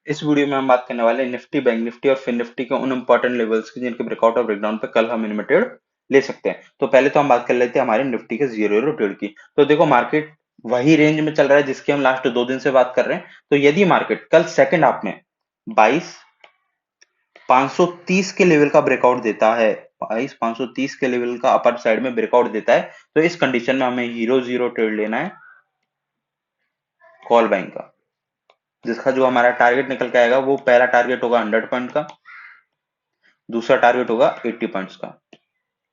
इस वीडियो में हम बात करने वाले हैं निफ्टी, बैंक निफ्टी और फिन निफ्टी के उन इंपॉर्टेंट लेवल्स की जिनके ब्रेकआउट और ब्रेकडाउन पे कल हम इनमें ट्रेड ले सकते हैं। तो पहले तो हम बात कर लेते हैं हमारे निफ्टी के जीरो ट्रेड की। तो देखो मार्केट वही रेंज में चल रहा है जिसकी हम लास्ट 2 दिन से बात कर रहे हैं। तो यदि मार्केट कल सेकंड हाफ में 22,530 के लेवल का ब्रेकआउट देता है, 22,530 के लेवल का अपर साइड में ब्रेकआउट देता है, तो इस कंडीशन में हमें हीरो जीरो ट्रेड लेना है कॉल बैंक का, जिसका जो हमारा टारगेट निकल के आएगा वो पहला टारगेट होगा 100 पॉइंट का, दूसरा टारगेट होगा 80 पॉइंट्स का।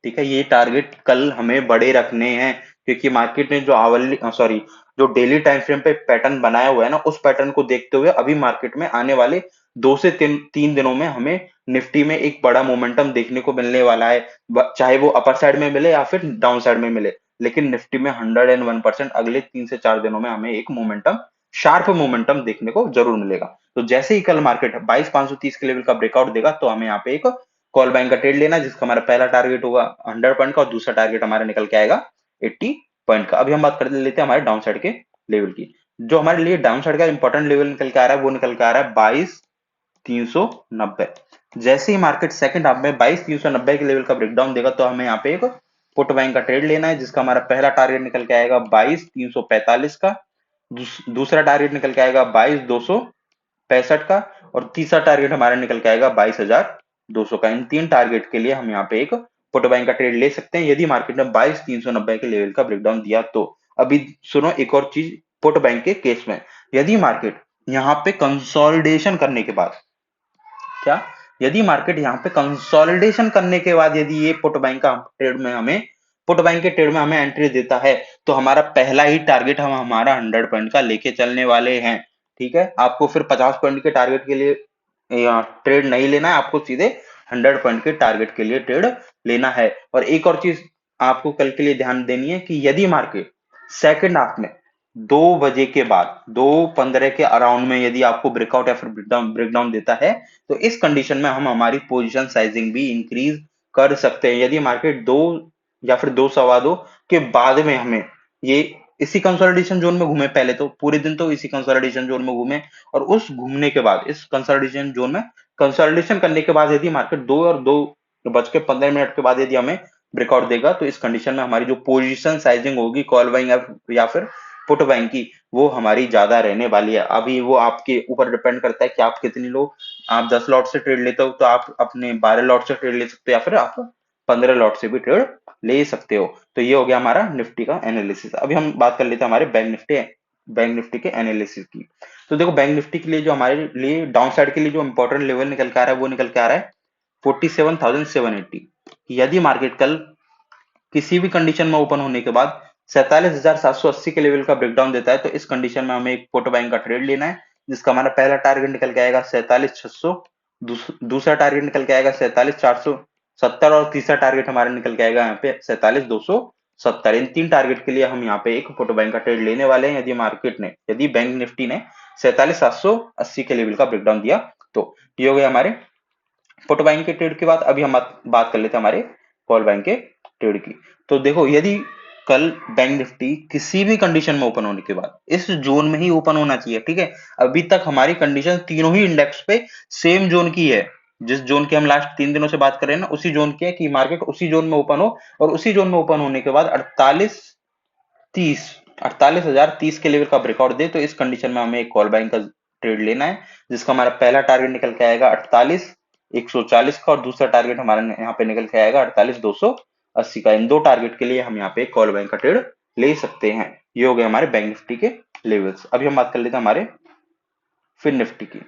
ठीक है, ये टारगेट कल हमें बड़े रखने हैं क्योंकि मार्केट ने जो आवली सॉरी जो डेली टाइम फ्रेम पे पैटर्न बनाया हुआ है ना, उस पैटर्न को देखते हुए अभी मार्केट में आने वाले 2 से 3 दिनों में हमें निफ्टी में एक बड़ा मोमेंटम देखने को मिलने वाला है। चाहे वो अपर साइड में मिले या फिर डाउन साइड में मिले, लेकिन निफ्टी में 101% अगले 3 से 4 दिनों में हमें एक मोमेंटम, शार्प मोमेंटम देखने को जरूर मिलेगा। तो जैसे ही कल मार्केट 22,530 के लेवल का ब्रेकआउट देगा तो हमें यहाँ पे एक कॉल बाइंग का ट्रेड लेना है, जिसका हमारा पहला टारगेट होगा 100 पॉइंट का और दूसरा टारगेट हमारा निकल के आएगा 80 पॉइंट का। अभी हम बात कर लेते हैं हमारे डाउन साइड के लेवल की। जो हमारे लिए डाउन साइड का इंपॉर्टेंट लेवल निकल के आ रहा है वो निकल के आ रहा है 22,390। जैसे ही मार्केट सेकंड हाफ में 22,390 के लेवल का ब्रेकडाउन देगा तो हमें यहाँ पे एक पुट बाइंग का ट्रेड लेना है, जिसका हमारा पहला टारगेट निकल के आएगा 22,345 का, दूसरा टारगेट निकल के आएगा 22,265 का और तीसरा टारगेट हमारा निकल के आएगा 22,200 का। इन 3 टारगेट के लिए हम यहाँ पे एक पुट बाइंग का ट्रेड ले सकते हैं यदि मार्केट ने 22,390 के लेवल का ब्रेकडाउन दिया तो। अभी सुनो एक और चीज पुट बाइंग के केस में, यदि मार्केट यहाँ पे कंसोलिडेशन करने के बाद, क्या, यदि मार्केट यहाँ पे कंसोलिडेशन करने के बाद यदि ये पुट बाइंग का ट्रेड में हमें पुट बाइंग के ट्रेड में हमें एंट्री देता है तो हमारा पहला ही टारगेट हम हमारा 100 पॉइंट का लेके चलने वाले हैं। ठीक है, आपको फिर 50 पॉइंट के टारगेट के लिए ट्रेड नहीं लेना है, आपको सीधे 100 पॉइंट के टारगेट के लिए ट्रेड लेना है। और एक और चीज आपको कल के लिए ध्यान देनी है कि यदि मार्केट सेकंड हाफ में 2 बजे के बाद 2:15 के अराउंड में यदि आपको ब्रेकआउट या फिर ब्रेकडाउन देता है तो इस कंडीशन में हम हमारी पोजीशन साइजिंग भी इंक्रीज कर सकते हैं। यदि मार्केट 2 या फिर 2 सवा 2 के बाद में हमें ये इसी कंसोलिडेशन जोन में घूमे, पहले तो पूरे दिन तो इसी कंसोलिडेशन जोन में घूमे और उस घूमने के बाद इस कंसोलिडेशन जोन में कंसोलिडेशन करने के बाद यदि मार्केट 2:15 के बाद यदि हमें ब्रेकआउट देगा तो इस कंडीशन में हमारी जो पोजीशन साइजिंग होगी कॉल बाइंग या फिर पुट बाइंग की, वो हमारी ज्यादा रहने वाली है। अभी वो आपके ऊपर डिपेंड करता है कि आप कितनी लो, आप 10 लॉट से ट्रेड लेते हो तो आप अपने 12 लॉट से ट्रेड ले सकते हो या फिर आप 15 लॉट से भी ट्रेड ले सकते हो। तो ये हो गया हमारा निफ्टी का एनालिसिस। अभी हम बात कर लेते हैं हमारे बैंक निफ्टी के एनालिसिस की। तो देखो बैंक निफ्टी के लिए जो हमारे लिए डाउन साइड के लिए जो इंपॉर्टेंट लेवल निकल के आ रहा है वो निकल के आ रहा है 47,780। यदि मार्केट कल किसी भी कंडीशन में ओपन होने के बाद 47,780 के लेवल का ब्रेकडाउन देता है तो इस कंडीशन में हमें एक पुट बाइंग का ट्रेड लेना है, जिसका हमारा पहला टारगेट निकल के आएगा 47,600, दूसरा टारगेट निकल के आएगा 47,470 और तीसरा टारगेट हमारा निकल के आएगा यहाँ पे 47,270। इन 3 टारगेट के लिए हम यहाँ पे एक पुट बाइंग का ट्रेड लेने वाले हैं यदि बैंक निफ्टी ने 47,780 के लेवल का ब्रेकडाउन दिया तो। ये हो गया हमारे पुट बाइंग के ट्रेड के बाद। अभी हम बात कर लेते हैं हमारे कॉल बाइंग के ट्रेड की। तो देखो यदि कल बैंक निफ्टी किसी भी कंडीशन में ओपन होने के बाद इस जोन में ही ओपन होना चाहिए। ठीक है, अभी तक हमारी कंडीशन तीनों ही इंडेक्स पे सेम जोन की है, जिस जोन की हम लास्ट 3 दिनों से बात कर रहे हैं ना उसी जोन की है कि मार्केट उसी जोन में ओपन हो और उसी जोन में ओपन होने के बाद 48,030 के लेवल का ब्रेकआउट दे तो इस कंडीशन में हमें एक कॉल बाइंग का ट्रेड लेना है, जिसका हमारा पहला टारगेट निकल के आएगा 48,140 का और दूसरा टारगेट हमारा यहाँ पे निकल के आएगा 48,280 का। इन 2 टारगेट के लिए हम यहाँ पे कॉल बाइंग का ट्रेड ले सकते हैं। ये हो गए हमारे बैंक निफ्टी के लेवल्स। अभी हम बात कर लेते हैं हमारे फिन निफ्टी की।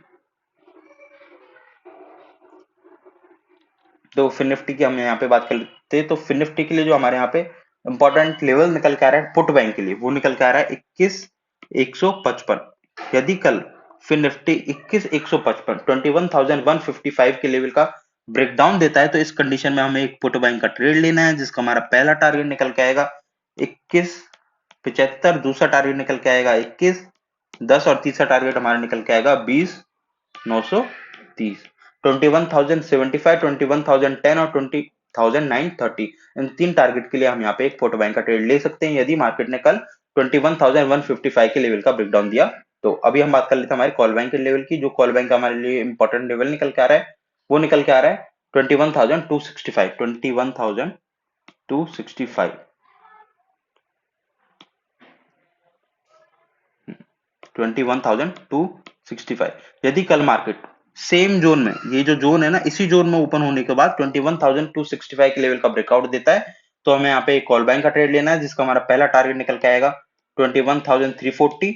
तो फिन निफ्टी की हम यहाँ पे बात कर लेते हैं। तो फिन निफ्टी के लिए जो हमारे यहाँ पे इंपॉर्टेंट लेवल निकल के आ रहा है पुट बैंक के लिए, वो निकल के आ रहा है 21,155। यदि कल फिन निफ्टी 21,155 21,155 के लेवल का ब्रेकडाउन देता है तो इस कंडीशन में हमें एक पुट बैंक का ट्रेड लेना है, जिसका हमारा पहला टारगेट निकल के आएगा 21,75, दूसरा टारगेट निकल के आएगा 21,10 और तीसरा टारगेट हमारा निकल के आएगा 20,930। 21,075, 21,010 और 20,930, इन 3 टारगेट के लिए हम यहाँ पे एक पुट बैंक का ट्रेड ले सकते हैं यदि मार्केट ने कल 21,155 के लेवल का ब्रेकडाउन दिया तो अभी हम बात कर लेते हैं हमारे कॉल बैंक के लेवल की। जो कॉल बैंक का हमारे लिए इंपॉर्टेंट लेवल निकल के आ रहा है वो निकल के आ रहा है 21,265। 21,265 21,265। यदि कल मार्केट सेम जोन में, ये जो जोन है ना, इसी जोन में ओपन होने के बाद 21,265 के लेवल का ब्रेकआउट देता है, तो हमें यहाँ पे एक कॉल बैंक का ट्रेड लेना है, जिसका हमारा पहला टारगेट निकल के आएगा 21,340।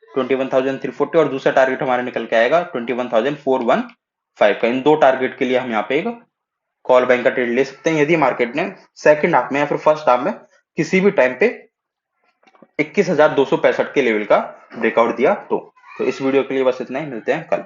21,340 और दूसरा टारगेट हमारा निकल के आएगा 21,415 का। इन दो टारगेट के लिए हम यहाँ पे एक कॉल बैंक का ट्रेड ले सकते हैं, यदि मार्केट ने सेकंड हाफ में या फिर फर्स्ट हाफ में किसी भी टाइम पे 21,265 के लेवल का ब्रेकआउट दिया तो इस वीडियो के लिए बस इतना ही, मिलते हैं कल।